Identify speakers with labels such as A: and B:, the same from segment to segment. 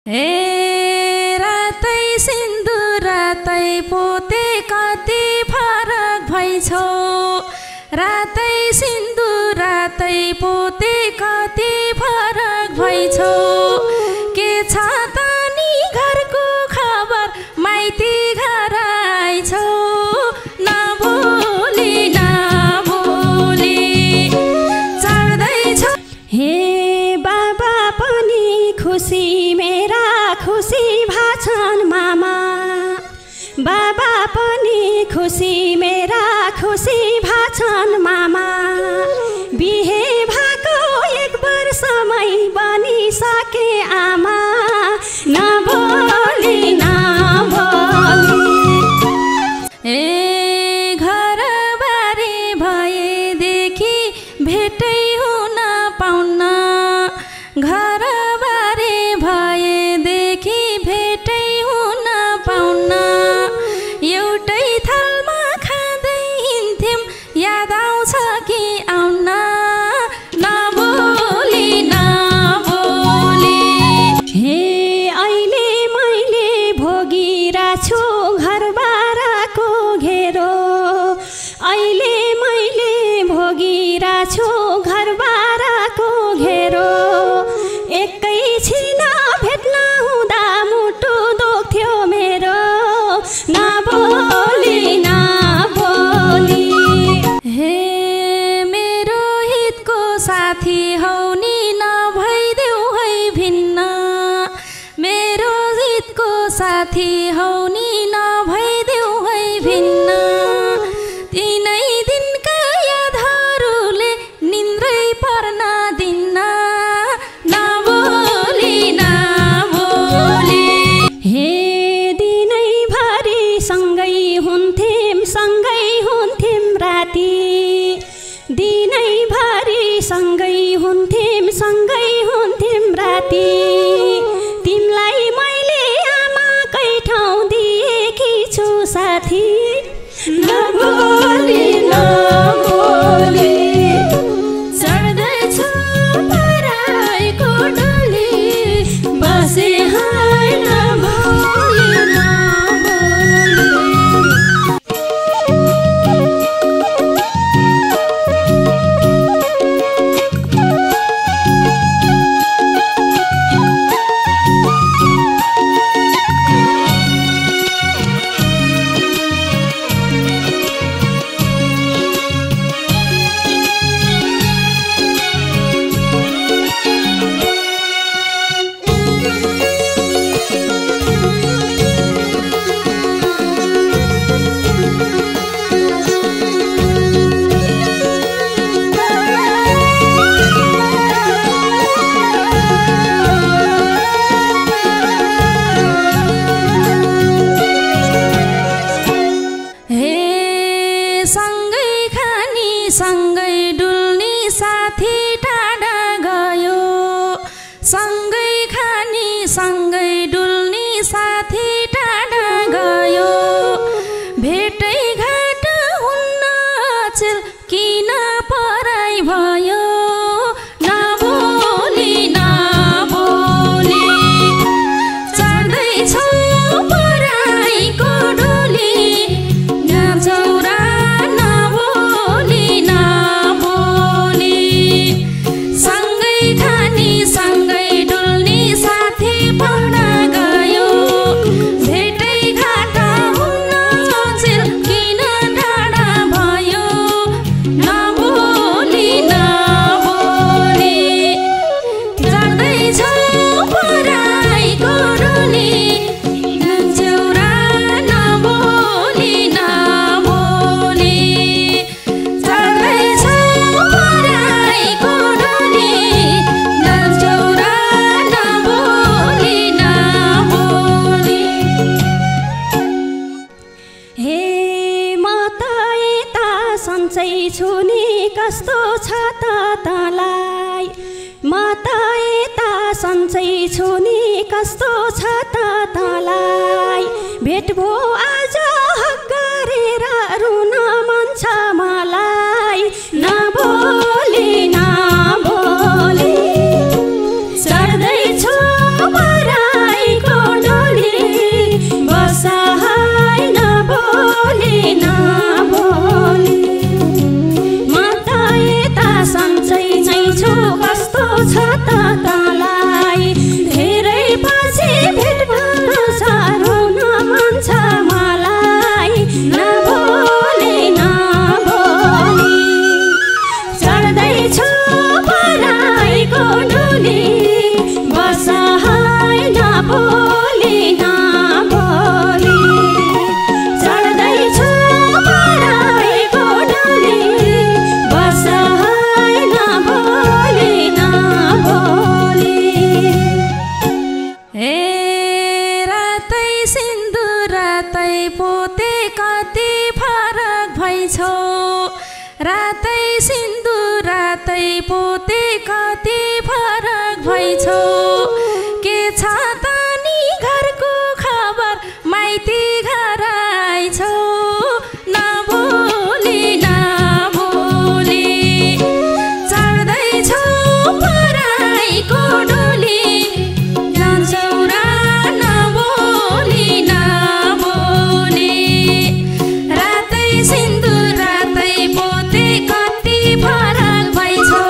A: ए रातै सिन्दुर रातै पोते कति फरक भइछौ रातै सिन्दुर रातै पोते कति फरक भइछौ के छ त नि घरको खबर माइती घर आइछौ नभोली नभोली चढ्दैछ
B: हे बाबा पनि खुसी मेरा खुसी भाछन् मामा बाबा पनि खुसी मेरा खुसी भाछन् मामा बिहे भएको 1 वर्षमै बनिसके आमा नभोली नभोली
A: ए घरबारी भएदेखि भेटै हुन पाउन्न घरबारी भएदेखि भेटै हुन पाउन्न एउटै थालमा खाँदै हिँड्थ्यौं याद आउँछ कि आउन नभोली नभोली
B: हे अहिले मैले भोगिरहेछु घरबारको घेरो अहिले मैले भोगिरहेछु घरबारको घेरो एकैछिन भेट्न हुँदा मुटु दुख्थ्यो मेरो नभोली नभोली
A: हे मेरो हितको साथी हौ नि नभइदेऊ है भिन्न मेरो हितको साथी हौ नि नभइदेऊ है भिन्न तिनै दिनका यादहरूले निन्द्रै पर्न दिन्न नभोली नभोली
B: हे दिनैभरि सँगै हुन्थ्यौं राति दिनैभरि सँगै हुन्थ्यौं राति तिमीलाई मैले आमाकै ठाउँ दिएकी छु साथी नभोली नभोली
A: चढ्दैछु पराइको डोली बसे हाय नभोली नभोली सँगै खानी सँगै डुल्नी साथी टाढा गयो सँगै खानी सँगै डुल्नी साथी टाढा गयो भेटै घाट हुन्न अचेल किन पराई भयो नभोली नभोली चढ्दैछौ पराइको डोली नचौरा नभोली नभोली सँगै खानी सँगै डुल्नी साथी पढा गयो भेटै घाट हुन्न अचेल किन टाढा भयो नभोली नभोली चढ्दैछौ पराइको डोली नचौरा नभोली नभोली चढ्दैछौ पराइको डोली नचौरा नभोली नभोली
B: हे म त यता सन्चै छु नि कस्तो छ त तँलाई म त यता सन्चै छु नि कस्तो छ त तँलाई भेट भो आज हक गरेर रुन मन छ मलाई नभोली नभोली चढ्दैछु पराई
A: रातै पोते कति फरक भइछौ रातै सिन्दुर रातै पोते कति फरक भइछौ के छ त नि घरको खबर माइती घर आइछौ नभोली नभोली चढ्दैछौ पराईको डोली जान्छौ र नभोली नभोली रातै सिन्दुर रातै पोते कति फरक भइछौ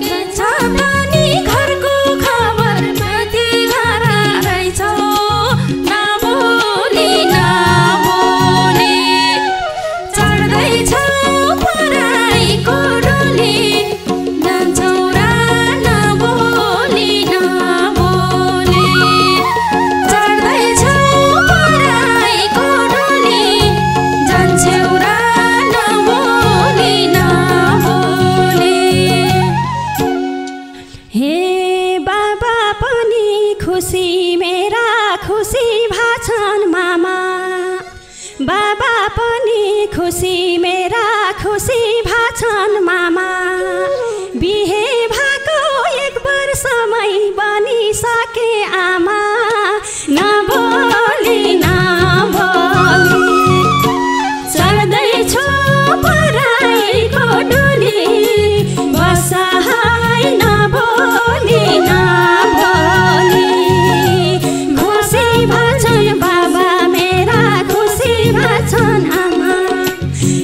A: के छ त नि घरको खबर माथि घर आइछौ नभोली नभोली चढ्दैछौ पराईको डोली जान्छौ र नभोली नभोली चढ्दैछौ पराईको डोली जान्छौ र नभोली नभोली
B: हे बाबा पनि खुसी मेरा खुसी भाछन् मामा बाबा पनि खुसी मेरा खुसी भाछन् मामा बिहे भएको 1 वर्षमै बनिसके आमा नभोली नभोली चढ्दैछु पराईको डोली बसाइ नभोली नभोली खुसी भन्छन् बाबा मेरा खुसी भन्छन् आमा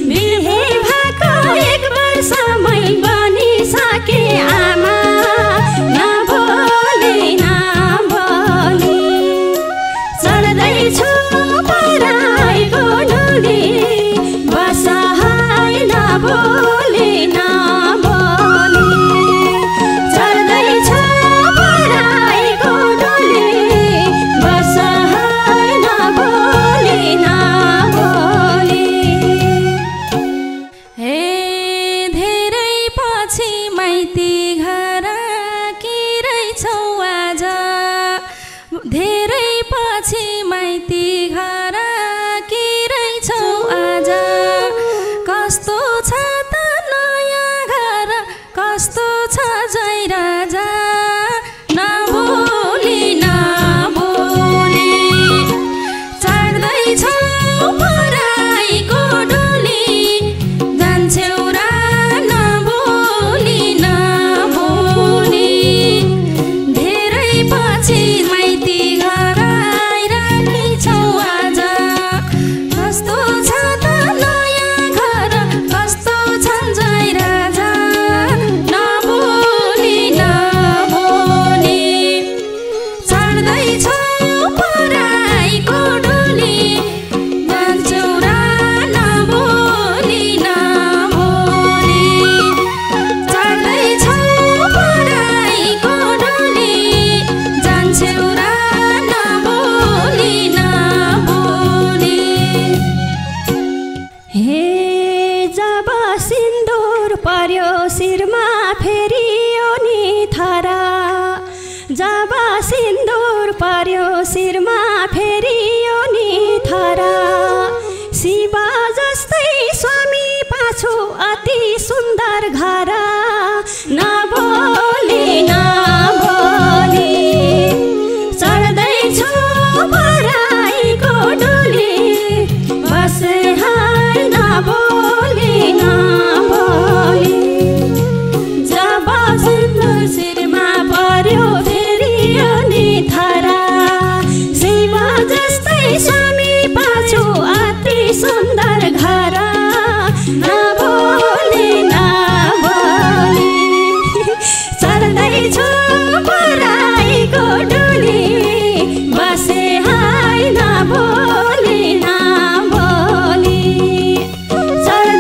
B: बिहे भएको 1 वर्षमै बनिसके आमा नभोली नभोली चढ्दैछु पराईको डोली बसाइ नभोली नभोली चढ्दैछु पराईको डोली बसाइ नभोली नभोली
A: हे धेरै पछि माइती घर कि रहेछौ आज धेरै पछि माइती घर कि रहेछौ आज कस्तो छ त नयाँ घर कस्तो छ जय राजा नभोली नभोली चढ्दैछौ पराईको डोली जान्छौ र नभोली नभोली धेरै पछि माइती घर आइराखेछौ आज कस्तो छ त नयाँ घर कस्तो छन् जय राजा नभोली नभोली चढ्दैछौ पराईको डोली जान्छौ र नभोली नभोली चढ्दैछौ पराईको डोली जान्छौ र नभोली नभोली
B: हे जब सिन्दुर पर्यो शिरमा फेरियो नि थरा जब सिन्दुर पर्यो शिरमा फेरियो नि थरा शिव जस्तै स्वामी पाछु अति सुन्दर घर नभोली नभोली चढ्दैछु पराईको डोली बसाइ नभोली नभोली जब सिन्दुर शिरमा पर्यो फेरियो नि थरा शिव जस्तै स्वामी पाछु अति सुन्दर घर नभोली नभोली चढ्दैछु पराईको डोली बसाइ नभोली नभोली चढ्दैछु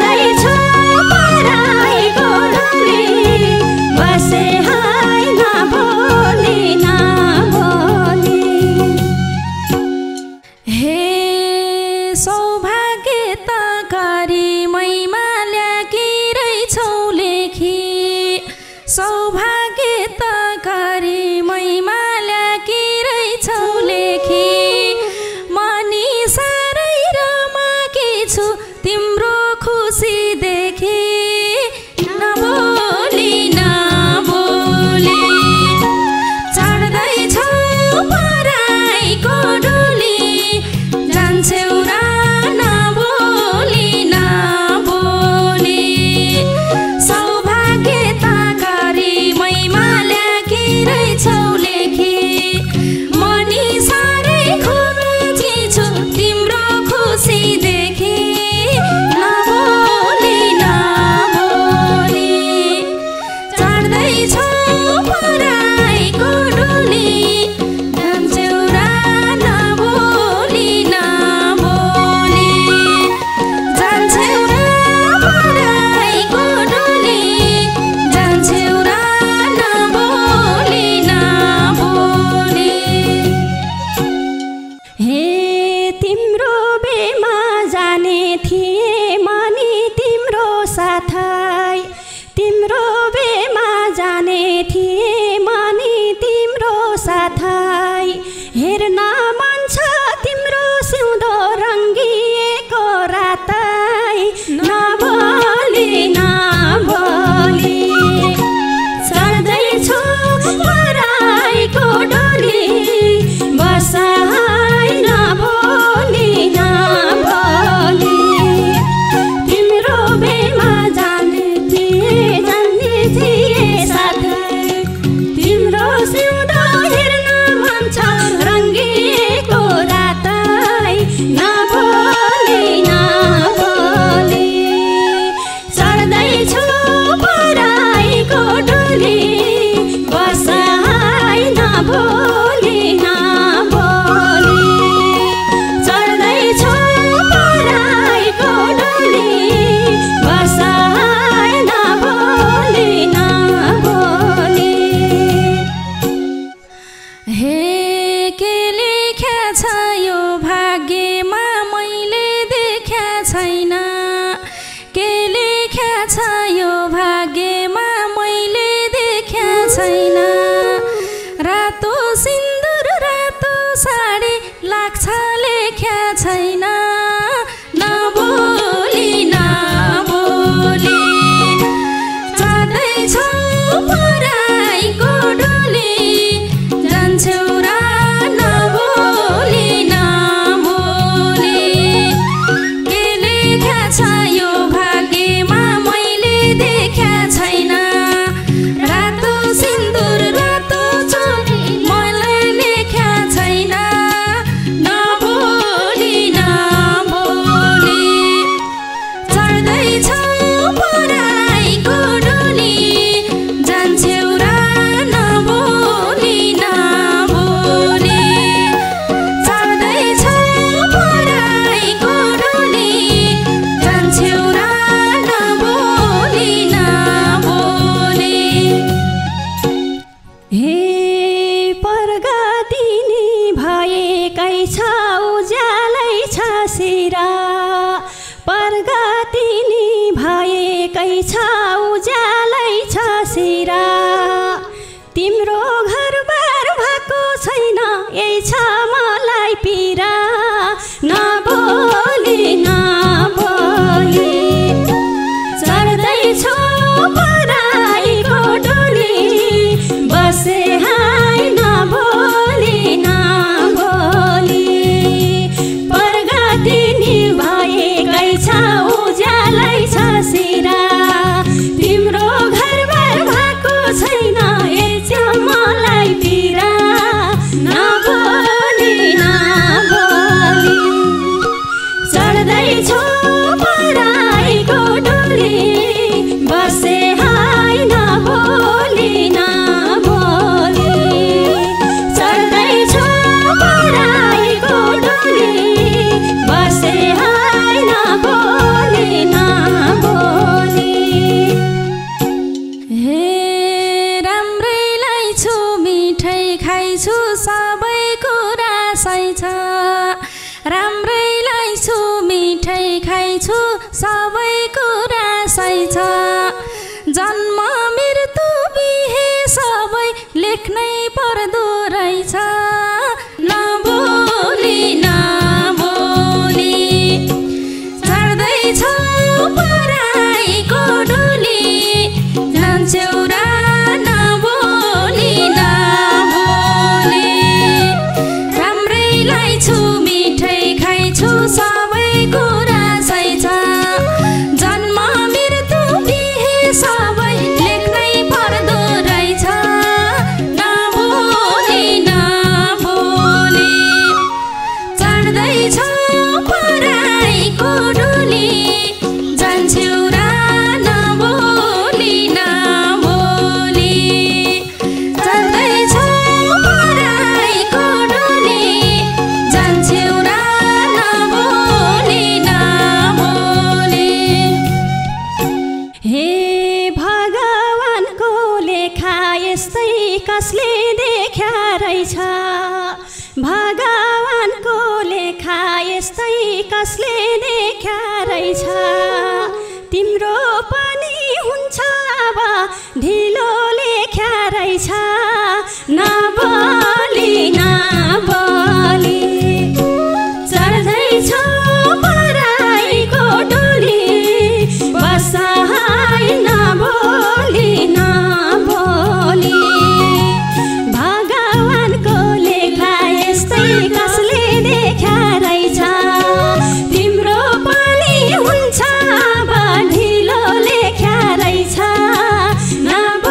B: गर्दैछ मलाई पीडा नबोली नबोली चढ्दैछु पराईको डोली बसे हाय नबोली नबोली प्रगति भएकै छ उज्यालै छ सिरा तिम्रो घरबार भएको छैन यति मलाई पीडा नबोली नबोली चढ्दैछु पराईको डोली बसे हाय नबोली नबोली चढ्दैछु पराईको डोली बसे हाय नबोली नबोली
A: हे राम्रैलाई छु मिठाई खाइछु सबै कुरा सही छ राम्रैलाई छु मिठाई खाइछु सबै कुरा सही छ जन्म मृत्यु बिहे सबै लेख्नै पर्दो रहेछ नबोली नबोली चढ्दैछु पराईको डोली जान्छौ र नबोली नबोली राम्रैलाई छु मिठाई खाइछु सबै कुरा सही छ जन्म मृत्यु बिहे सबै लेख्नै पर्दो रहेछ नबोली नबोली चढ्दैछु पराईको डोली जान्छौ र नबोली नबोली चढ्दैछु पराईको डोली जान्छौ र नबोली नबोली
B: हे भगवानको लेखा यस्तै कसले देख्या रहेछ भगवानको लेखा यस्तै कसले देख्या रहेछ तिम्रो पनि हुन्छ अब ढिलो लेख्या रहेछ नबोली नबोली चढ्दैछु पराईको डोली बस हाय नबोली नबोली भगवानको लेखा यस्तै कसले देख्या रहेछ तिम्रो पनि हुन्छ अब ढिलो लेख्या रहेछ नबोली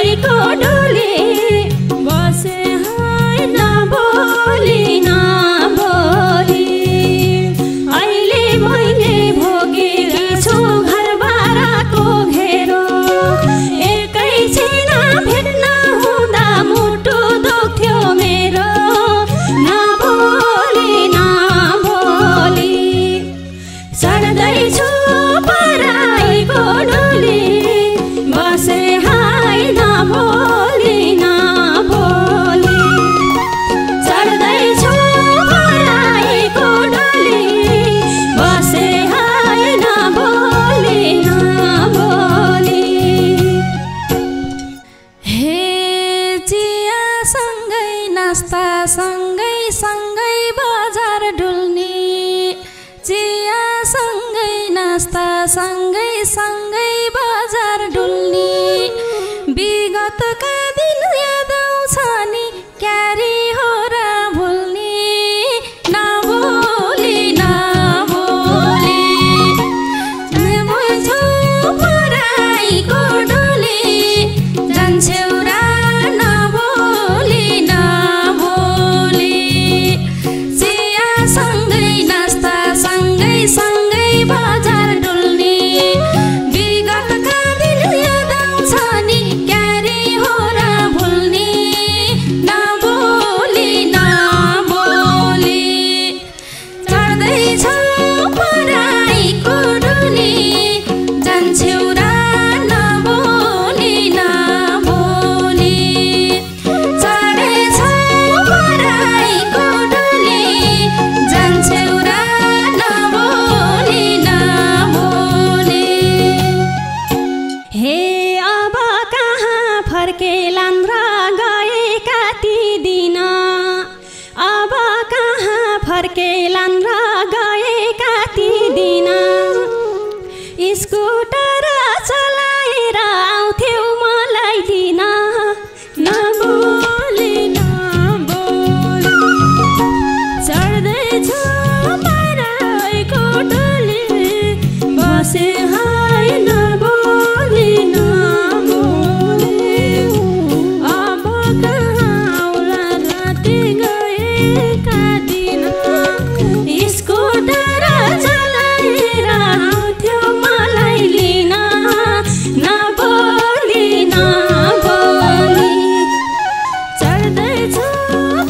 B: पराईको डोली बसे हाय नबोली नबोली अहिले मैले भोगेकी छु घरबाराको घेरो एकैछिन भेट्न हुँदा मुटु दुख्थ्यो मेरो नबोली नबोली चढ्दैछु पराईको डोली बसे हाय नबोली नबोली चढ्दैछु पराईको डोली बसे हाय नबोली नबोली
A: हे चिया सँगै नास्ता सँगै सँगै बजार डुल्ने चिया सँगै नास्ता सँगै सँगै बजार डुल्ने विगतका दिन याद आउँछ नि क्यारी हो र भुल्ने नबोली नबोली बुझ्छु पराईको डोली जान्छौ र नबोली नबोली चिया सँगै नास्ता सँगै सँगै बजार डुल्ने विगतका दिन याद आउँछ नि क्यारी हो र भुल्ने नबोली नबोली चढ्दैछौ पराईको डोली जान्छौ र नबोली नबोली चढ्दैछौ पराईको डोली जान्छौ र नबोली नबोली
B: हे अब कहाँ फर्केलान् र गएका ती दिन अब कहाँ फर्केलान् र गएका ती दिन स्कुटर चलाएर आउँथ्यौ मलाई दिन नबोली नबोली चढ्दैछु पराईको डोली बसे हाय नबोली नबोली अब कहाँ आउला राति गएका दिन स्कुटर चलाएर आउँथ्यो मलाई लिन नबोली नबोली चढ्दैछु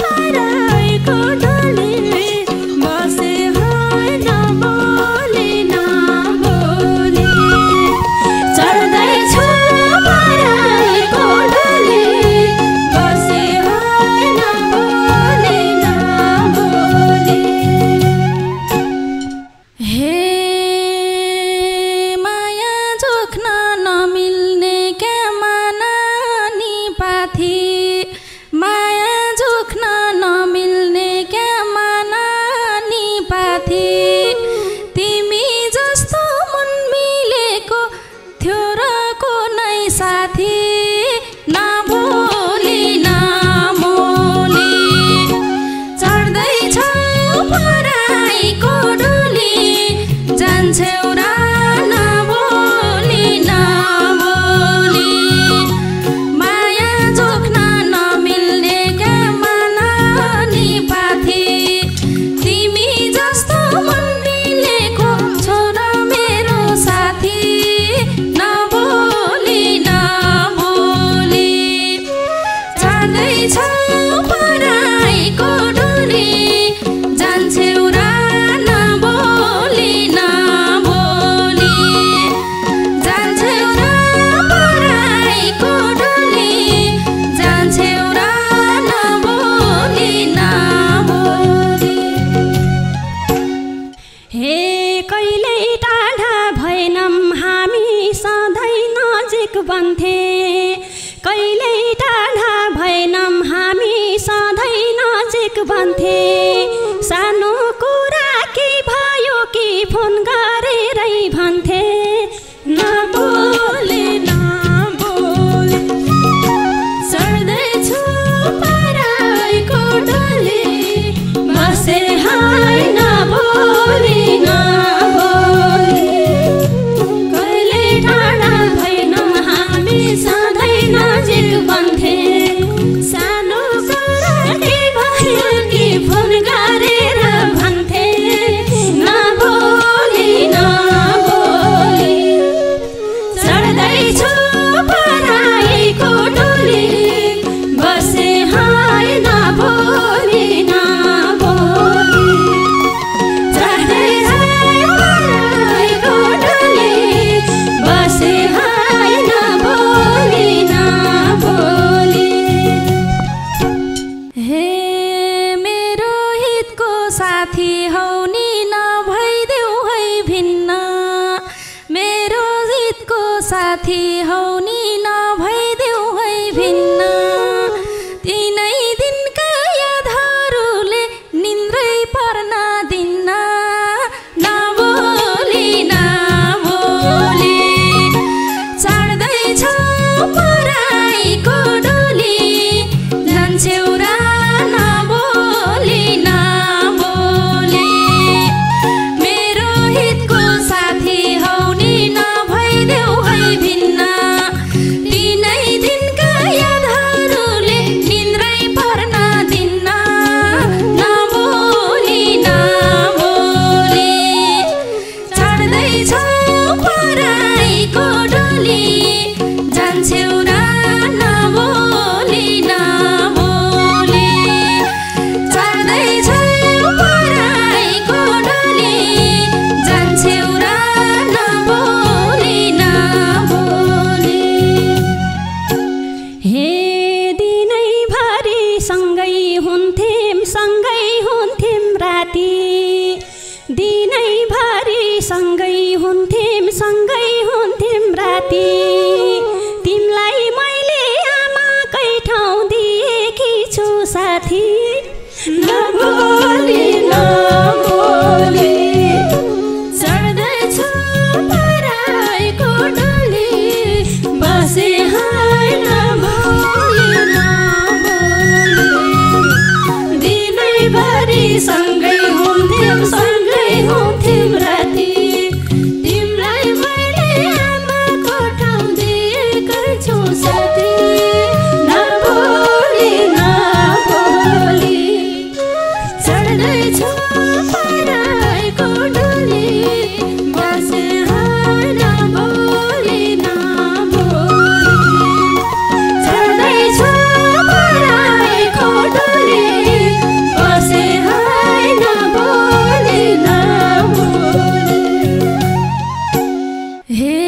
B: पराईको डोली बसे हाय नबोली नबोली चढ्दैछु पराईको डोली बसे हाय नबोली नबोली
A: हे माया जोख्न नमिल्ने क्या मानानी पाथी माया जोख्न नमिल्ने क्या मानानी पाथी तिमी जस्तो मन मिलेको थियो र कुनै साथी नबोली नबोली चढ्दैछौ पराईको डोली जान्छौ र नबोली नबोली माया जोख्न नमिल्ने क्या मानानी पाथी तिमी जस्तो मन मिलेको छोरा मेरो साथी नबोली नबोली चढ्दैछौ पराईको डोली जान्छौ र नबोली नबोली जान्छौ र पराईको डोली जान्छौ र नबोली नबोली
B: हे कहिल्यै टाढा भएनौँ हामी सधैँ नजिक बन्थे कहिल्यै टाढा भएनौँ हामी सधैँ नजिक बन्थे सानो कुरा के भयो कि फोन गरेरै भन्थे नबोली नबोली चढ्दैछु पराईको डोली बसे हाय नबोली नबोली कहिले टाढा भएनौँ हामी दिनैभरि सँगै हुन्थ्यौं राति तिमीलाई मैले आमाकै ठाउँ दिएकी छु साथी
A: नभोली नभोली चढ्दैछु पराइको डोली बसे हाय नभोली नभोली दिनैभरि सँगै हुन्थ्यौं राति तिमीलाई मैले आमाको ठाउँ दिएकै छु साथी नभोली नभोली चढ्दैछु पराइको डोली बसे हाय नभोली नभोली चढ्दैछु पराइको डोली बसे हाय नभोली नभोली हे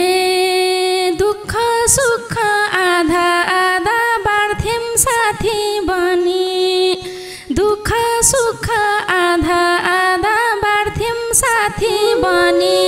A: दुःख सुख आधा आधा बाँड्थ्यौं साथी बनी दुःख सुख आधा आधा बाँड्थ्यौं साथी बनी